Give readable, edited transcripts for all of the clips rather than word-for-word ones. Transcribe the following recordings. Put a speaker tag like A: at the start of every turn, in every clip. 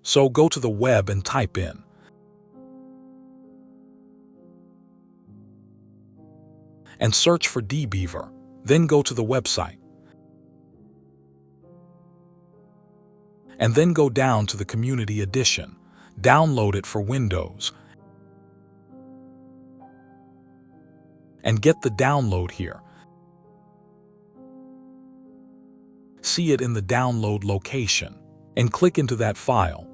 A: So go to the web and type in and search for DBeaver. Then go to the website. And then go down to the Community Edition. Download it for Windows. And get the download here. See it in the download location. And click into that file.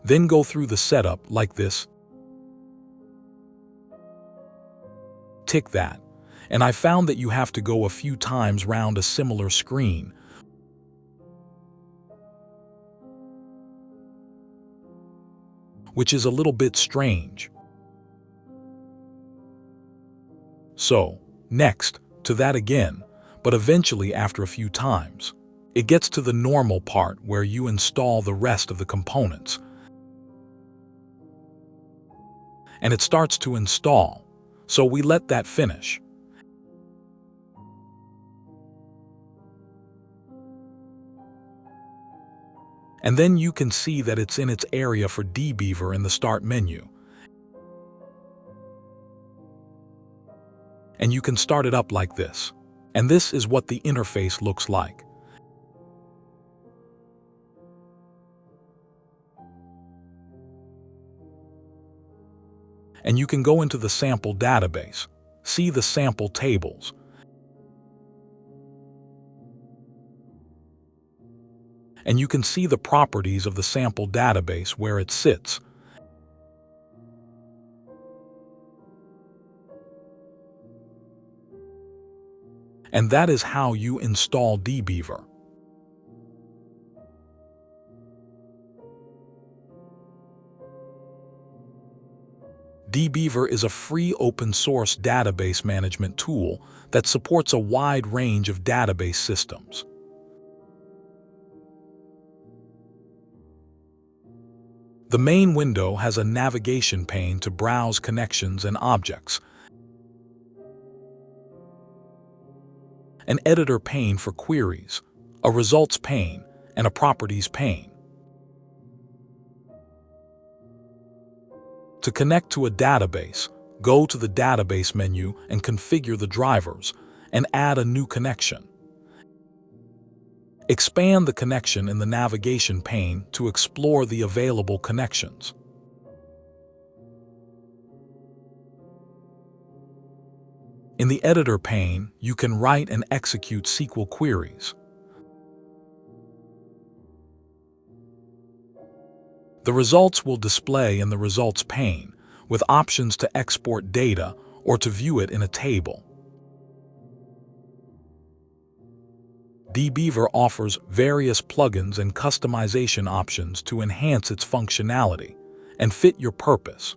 A: Then go through the setup like this. Tick that. And I found that you have to go a few times round a similar screen, which is a little bit strange. So, next, to that again, but eventually after a few times, it gets to the normal part where you install the rest of the components. And it starts to install, so we let that finish. And then you can see that it's in its area for DBeaver in the Start menu. And you can start it up like this. And this is what the interface looks like. And you can go into the sample database, see the sample tables, and you can see the properties of the sample database where it sits. And that is how you install DBeaver. DBeaver is a free open-source database management tool that supports a wide range of database systems. The main window has a navigation pane to browse connections and objects, an editor pane for queries, a results pane, and a properties pane. To connect to a database, go to the database menu and configure the drivers, and add a new connection. Expand the connection in the navigation pane to explore the available connections. In the editor pane, you can write and execute SQL queries. The results will display in the Results pane, with options to export data or to view it in a table. DBeaver offers various plugins and customization options to enhance its functionality and fit your purpose.